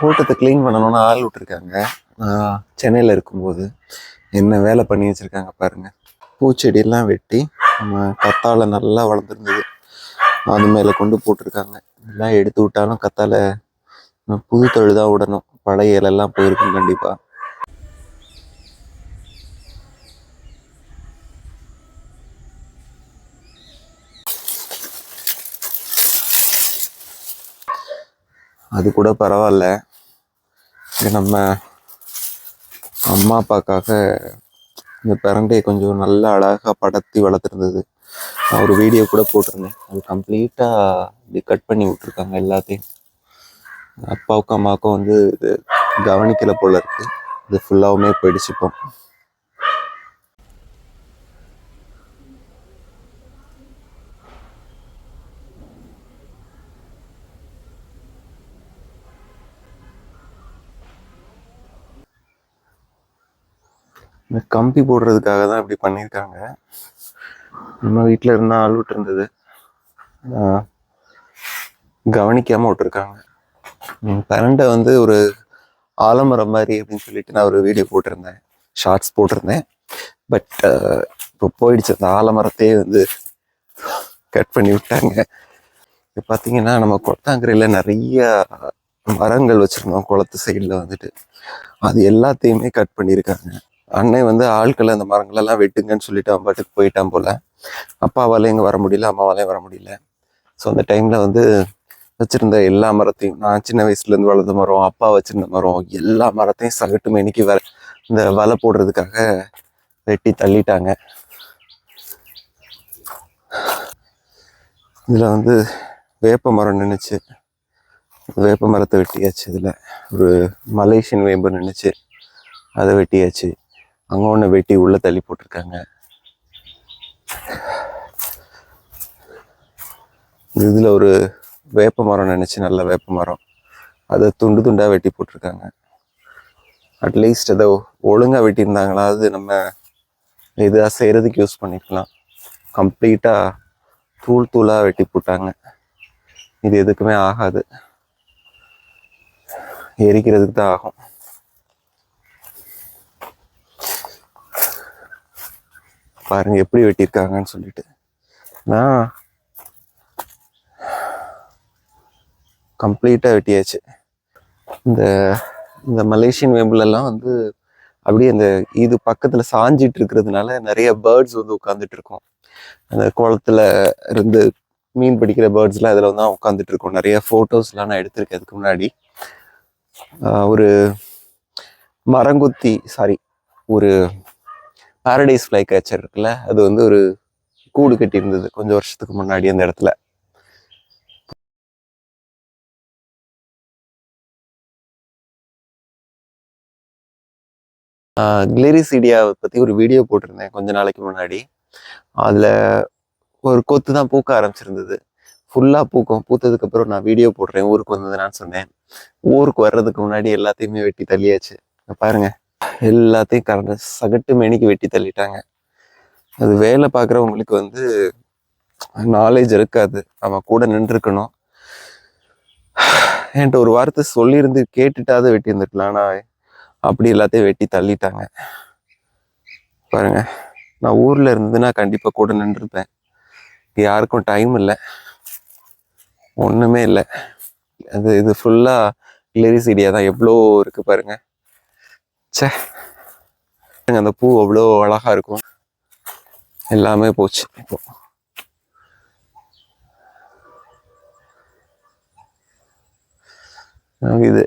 தோட்டத்தை க்ளீன் பண்ணணும்னு ஆள் விட்டுருக்காங்க. சென்னையில் இருக்கும்போது என்ன வேலை பண்ணி வச்சுருக்காங்க பாருங்கள். பூச்செடியெல்லாம் வெட்டி நம்ம கத்தாழை நல்லா வளர்ந்துருந்தது, அது மேலே கொண்டு போட்டிருக்காங்க. எல்லாம் எடுத்து விட்டாலும் கத்தாழை புது தொழில் தான் விடணும், பழைய இலெல்லாம் போயிருக்கும் கண்டிப்பாக. அது கூட பரவாயில்ல, நம்ம அம்மா அப்பாக்காக இந்த பிரண்டையை கொஞ்சம் நல்லா அழகாக படத்தி வளர்த்துருந்தது. நான் ஒரு வீடியோ கூட போட்டிருந்தேன். அது கம்ப்ளீட்டாக இப்படி கட் பண்ணி விட்ருக்காங்க எல்லாத்தையும். அப்பாவுக்கும் அம்மாவுக்கும் வந்து இது கவனிக்கலை போல இருக்கு. இது ஃபுல்லாகவுமே போயிடுச்சுப்போம். இந்த கம்பி போடுறதுக்காக தான் இப்படி பண்ணியிருக்காங்க. நம்ம வீட்டில் இருந்தால் ஆள் விட்டுருந்தது, கவனிக்காமல் விட்டுருக்காங்க. பிரண்டை வந்து ஒரு ஆலமரம் மாதிரி அப்படின்னு சொல்லிட்டு நான் ஒரு வீடியோ போட்டிருந்தேன், ஷார்ட்ஸ் போட்டிருந்தேன். பட் இப்போ போயிடுச்சு. அந்த ஆலமரத்தையே வந்து கட் பண்ணி விட்டாங்க. இப்போ பார்த்தீங்கன்னா நம்ம கொட்டாங்கரையில் நிறைய மரங்கள் வச்சுருந்தோம் குளத்து சைடில் வந்துட்டு, அது எல்லாத்தையுமே கட் பண்ணியிருக்காங்க. அண்ணன் வந்து ஆட்களை அந்த மரங்களெல்லாம் வெட்டுங்கன்னு சொல்லிட்டு அவன் பாட்டுக்கு போயிட்டான் போல். அப்பாவாலையும் இங்கே வர முடியல, அம்மாவாலையும் வர முடியல. ஸோ அந்த டைமில் வந்து வச்சுருந்த எல்லா மரத்தையும், நான் சின்ன வயசுலேருந்து வளர்ந்த மரம், அப்பா வச்சுருந்த மரம், எல்லா மரத்தையும் சகட்டு மேனிக்கு இந்த வலை போடுறதுக்காக வெட்டி தள்ளிட்டாங்க. இதில் வந்து வேப்ப மரம் நின்றுச்சு, வேப்ப மரத்தை வெட்டியாச்சு. இதில் ஒரு மலேசியன் வேம்பு நின்றுச்சு, அதை வெட்டியாச்சு. அங்கே ஒன்று வெட்டி உள்ளே தள்ளி போட்டிருக்காங்க. இதில் ஒரு வேப்ப மரம் நினச்சி, நல்ல வேப்ப மரம், அதை துண்டு துண்டாக வெட்டி போட்டிருக்காங்க. அட்லீஸ்ட் அதை ஒழுங்காக வெட்டியிருந்தாங்களா, அது நம்ம இதாக செய்கிறதுக்கு யூஸ் பண்ணிக்கலாம். கம்ப்ளீட்டாக தூள் தூளாக வெட்டி போட்டாங்க. இது எதுக்குமே ஆகாது, எரிக்கிறதுக்கு தான் ஆகும். பாருங்க எப்படி வெட்டியிருக்காங்கன்னு சொல்லிட்டு. நான் கம்ப்ளீட்டாக வெட்டியாச்சு. இந்த மலேசியன் வேம்புலெல்லாம் வந்து அப்படியே அந்த இது பக்கத்தில் சாஞ்சிட்டு இருக்கிறதுனால நிறைய பேர்ட்ஸ் வந்து உட்காந்துட்டு இருக்கும். அந்த குளத்துல இருந்து மீன் பிடிக்கிற பேர்ட்ஸ்லாம் இதில் வந்து உட்காந்துட்டு இருக்கும். நிறைய ஃபோட்டோஸ்லாம் நான் எடுத்திருக்கேன். அதுக்கு முன்னாடி ஒரு ஒரு பாரடைஸ் ஃப்ளை கேச்சர் இருக்குல்ல, அது வந்து ஒரு கூடு கட்டி இருந்தது கொஞ்சம் வருஷத்துக்கு முன்னாடி அந்த இடத்துல. கிளெரிசீடியாவை பற்றி ஒரு வீடியோ போட்டிருந்தேன் கொஞ்ச நாளைக்கு முன்னாடி. அதில் ஒரு கொத்து தான் பூக்க ஆரம்பிச்சிருந்தது, ஃபுல்லாக பூக்கும். பூத்ததுக்கப்புறம் நான் வீடியோ போடுறேன், ஊருக்கு வந்ததுனான்னு சொன்னேன். ஊருக்கு வர்றதுக்கு முன்னாடி எல்லாத்தையுமே வெட்டி தள்ளியாச்சு. பாருங்க, எல்லாத்தையும் கரண்ட் சகட்டு மேனிக்கு வெட்டி தள்ளிட்டாங்க. அது வேலை பார்க்குறவங்களுக்கு வந்து நாலேஜ் இருக்காது, நம்ம கூட நின்றுருக்கணும். என்கிட்ட ஒரு வார்த்தை சொல்லியிருந்து கேட்டுட்டாவது வெட்டி இருந்துருக்கலாம், ஆனால் அப்படி எல்லாத்தையும் வெட்டி தள்ளிட்டாங்க. பாருங்க, நான் ஊரில் இருந்ததுன்னா கண்டிப்பாக கூட நின்றுருப்பேன். யாருக்கும் டைம் இல்லை, ஒன்றுமே இல்லை. இது ஃபுல்லாக கிளெரிசீடியா தான். எவ்வளோ இருக்குது பாருங்க. சே, அந்த பூ அவ்வளோ அழகாக இருக்கும், எல்லாமே போச்சு இப்போ.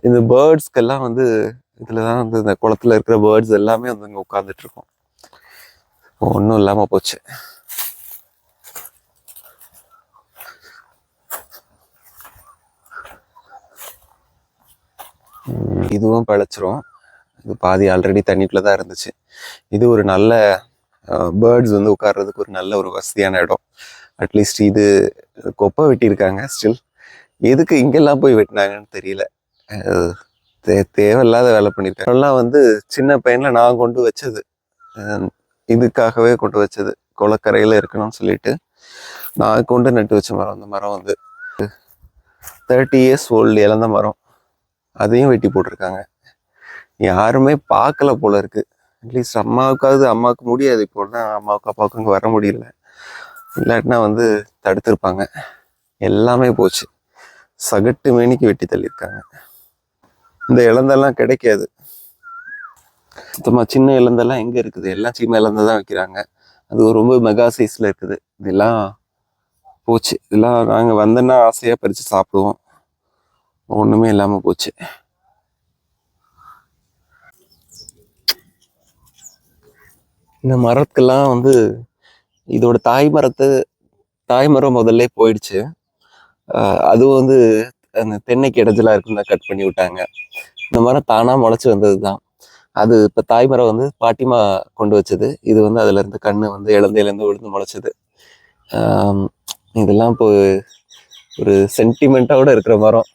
இந்த பேர்ட்ஸ்க்கெல்லாம் வந்து இதில் தான் வந்து இந்த குளத்துல இருக்கிற பேர்ட்ஸ் எல்லாமே வந்து இங்கே உட்காந்துட்டு இருக்கும். ஒன்றும் இல்லாமல் போச்சு. இதுவும் பழச்சிரும். இது பாதி ஆல்ரெடி தண்ணிக்குள்ள தான் இருந்துச்சு. இது ஒரு நல்ல பேர்ட்ஸ் வந்து உட்கார்றதுக்கு ஒரு நல்ல ஒரு வசதியான இடம். அட்லீஸ்ட் இது கொப்பை வெட்டியிருக்காங்க. ஸ்டில் எதுக்கு இங்கெல்லாம் போய் வெட்டினாங்கன்னு தெரியல. தேவையில்லாத வேலை பண்ணியிருக்காங்க. அதெல்லாம் வந்து சின்ன பையனில் நான் கொண்டு வச்சது, இதுக்காகவே கொண்டு வச்சது. குளக்கரையில் இருக்கணும்னு சொல்லிட்டு நான் கொண்டு நட்டு வச்ச மரம். அந்த மரம் வந்து 30 years ஓல்டு இழந்த மரம். அதையும் வெட்டி போட்டிருக்காங்க. யாருமே பார்க்கல போல இருக்கு. அட்லீஸ்ட் அம்மாவுக்கு முடியாது இப்போனா, அம்மாவுக்கு அப்பாவுக்கு இங்கே வர முடியல. இல்லாட்டினா வந்து தடுத்திருப்பாங்க. எல்லாமே போச்சு, சகட்டு மேனிக்கு வெட்டி தள்ளியிருக்காங்க. இந்த இலந்தெல்லாம் கிடைக்காது சுத்தமாக. சின்ன இலந்தெல்லாம் எங்கே இருக்குது? எல்லாம் சின்ன இலந்தை தான் வைக்கிறாங்க. அது ரொம்ப மெகா சைஸில் இருக்குது. இதெல்லாம் போச்சு. இதெல்லாம் நாங்கள் வந்தோன்னா ஆசையாக பறித்து சாப்பிடுவோம். ஒன்றுமே இல்லாமல் போச்சு. இந்த மரத்துக்கெல்லாம் வந்து இதோட தாய்மரம் முதல்ல போயிடுச்சு. அதுவும் வந்து அந்த தென்னைக்கு இடைஞ்சலா இருக்குன்னு கட் பண்ணி விட்டாங்க. இந்த மரம் தானா முளைச்சி வந்தது தான். அது இப்போ தாய்மரம் வந்து பாட்டிமா கொண்டு வச்சது. இது வந்து அதுல இருந்து கண்ணு வந்து இழந்தையிலேருந்து விழுந்து முளைச்சது. இதெல்லாம் இப்போ ஒரு சென்டிமெண்ட்டோட இருக்கிற மரம்.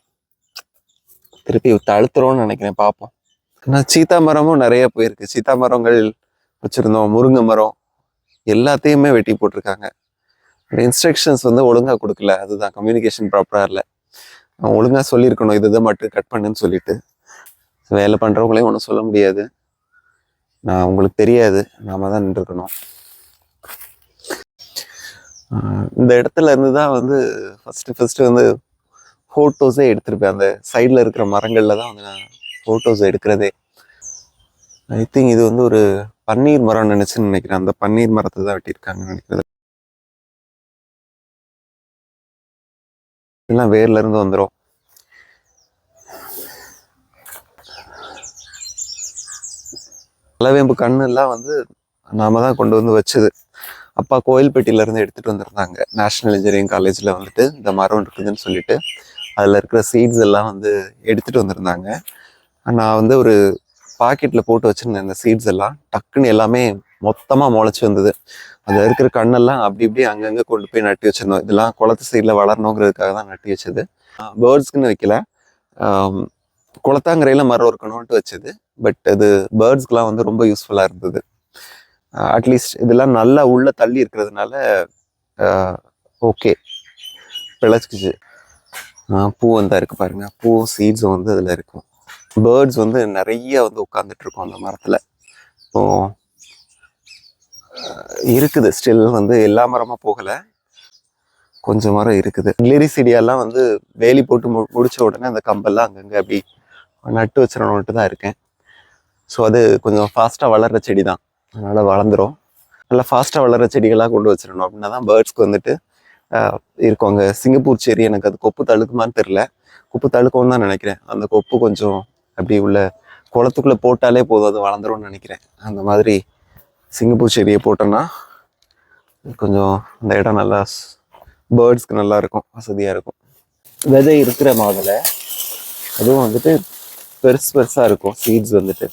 திருப்பி தழுத்துறோம்னு நினைக்கிறேன், பார்ப்போம். ஆனால் சீத்தா மரமும் நிறைய போயிருக்கு. சீத்தா மரங்கள் வச்சிருந்தோம், முருங்கை மரம் எல்லாத்தையுமே வெட்டி போட்டிருக்காங்க. இன்ஸ்ட்ரக்ஷன்ஸ் வந்து ஒழுங்கா கொடுக்கல. அதுதான் கம்யூனிகேஷன் ப்ராப்பரா இல்லை. ஒழுங்கா சொல்லியிருக்கணும், இதை மட்டும் கட் பண்ணுன்னு சொல்லிட்டு. வேலை பண்றவங்களையும் ஒன்றும் சொல்ல முடியாது. உங்களுக்கு தெரியாது, நாம தான் நின்றுக்கணும். இந்த இடத்துல இருந்து தான் வந்து ஃபர்ஸ்ட் வந்து ஃபோட்டோஸே எடுத்திருப்பேன். அந்த சைடில் இருக்கிற மரங்கள்ல தான் வந்து நான் ஃபோட்டோஸ் எடுக்கிறதே. ஐ திங்க் இது வந்து ஒரு பன்னீர் மரம் நினைக்கிறேன். அந்த பன்னீர் மரத்தை தான் வெட்டியிருக்காங்கன்னு நினைக்கிறது. எல்லாம் வேர்ல இருந்து வந்துடும். நிலவேம்பு கண்ணு எல்லாம் வந்து நாம தான் கொண்டு வந்து வச்சது. அப்பா கோயில்பட்டியில இருந்து எடுத்துட்டு வந்திருந்தாங்க. நேஷனல் இன்ஜினியரிங் காலேஜ்ல வந்துட்டு இந்த மரம் இருக்குதுன்னு சொல்லிட்டு அதுல இருக்கிற சீட்ஸ் எல்லாம் வந்து எடுத்துட்டு வந்திருந்தாங்க. நான் வந்து ஒரு பாக்கெட்ல போட்டு வச்சிருந்தேன். இந்த சீட்ஸ் எல்லாம் டக்குன்னு எல்லாமே மொத்தமா முளைச்சி வந்தது. அதுல இருக்கிற கண்ணெல்லாம் அப்படி இப்படி அங்கங்க கொண்டு போய் நட்டி வச்சிருந்தோம். இதெல்லாம் குளத்து சைட்ல வளரணுங்கிறதுக்காக தான் நட்டி வச்சது. பேர்ட்ஸ்க்குன்னு வைக்கல, குளத்தாங்கரையில மரம் இருக்கணும்ட்டு வச்சது. பட் அது பேர்ட்ஸ்க்குலாம் வந்து ரொம்ப யூஸ்ஃபுல்லா இருந்தது. அட்லீஸ்ட் இதெல்லாம் நல்லா உள்ள தள்ளி இருக்கிறதுனால ஓகே பிழைச்சிக்குச்சு. பூ வந்தா இருக்கு பாருங்க. பூ சீட்ஸும் வந்து அதுல இருக்கும். பேர்ட்ஸ் வந்து நிறைய வந்து உட்காந்துட்டு இருக்கும் அந்த மரத்துல. இப்போ இருக்குது ஸ்டில் வந்து எல்லா மரமும் போகல, கொஞ்சம் மரம் இருக்குது. கிளிரி செடியெல்லாம் வந்து வேலி போட்டு முடிச்ச உடனே அந்த கம்பெல்லாம் அங்கங்க அப்படி நட்டு வச்சிடணுன்ட்டு தான் இருக்கேன். ஸோ அது கொஞ்சம் ஃபாஸ்ட்டாக வளர்கிற செடி தான், அதனால வளர்ந்துடும். நல்லா ஃபாஸ்ட்டாக வளர்கிற செடிகளாக கொண்டு வச்சிடணும். அப்படின்னா தான் பேர்ட்ஸ்க்கு வந்துட்டு இருக்கும். அங்கே சிங்கப்பூர் செடி எனக்கு அது கொப்பு தழுக்குமான்னு தெரில. கொப்பு தழுக்கும்னு தான் நினைக்கிறேன். அந்த கொப்பு கொஞ்சம் அப்படி உள்ள குளத்துக்குள்ளே போட்டாலே போதும், அது வளர்ந்துரும்னு நினைக்கிறேன். அந்த மாதிரி சிங்கப்பூர் செடியை போட்டோன்னா கொஞ்சம் இந்த இடம் நல்லா பேர்ட்ஸ்க்கு நல்லா இருக்கும், வசதியாக இருக்கும். விதை இருக்கிற மாதுளை அதுவும் வந்துட்டு பெருசாக இருக்கும். சீட்ஸ் வந்துட்டு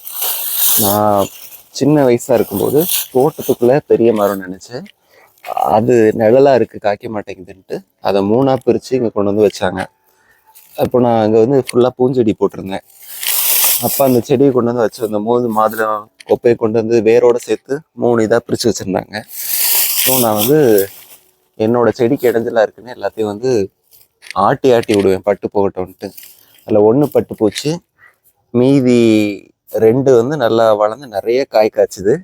நான் சின்ன வயசாக இருக்கும்போது தோட்டத்துக்குள்ளே பெரிய மரம் நினச்சேன். அது நிழலாக இருக்குது, காய்க்க மாட்டேங்குதுன்ட்டு அதை 3ஆக பிரித்து இங்கே கொண்டு வந்து வச்சாங்க. அப்போ நான் அங்கே வந்து ஃபுல்லாக பூஞ்செடி போட்டிருந்தேன். அப்போ அந்த செடியை கொண்டு வந்து வச்சுருந்தோம் போது மாதுளை கொப்பையை கொண்டு வந்து வேரோடு சேர்த்து 3 இதாக பிரித்து வச்சுருந்தாங்க. ஸோ நான் வந்து என்னோட செடிக்கு இடைஞ்சலாக இருக்குன்னு எல்லாத்தையும் வந்து ஆட்டி விடுவேன், பட்டு போகட்டும்ன்ட்டு. அதில் 1 பட்டு போச்சு, மீதி 2 வந்து நல்லா வளர்ந்து நிறைய காய் காய்ச்சுது.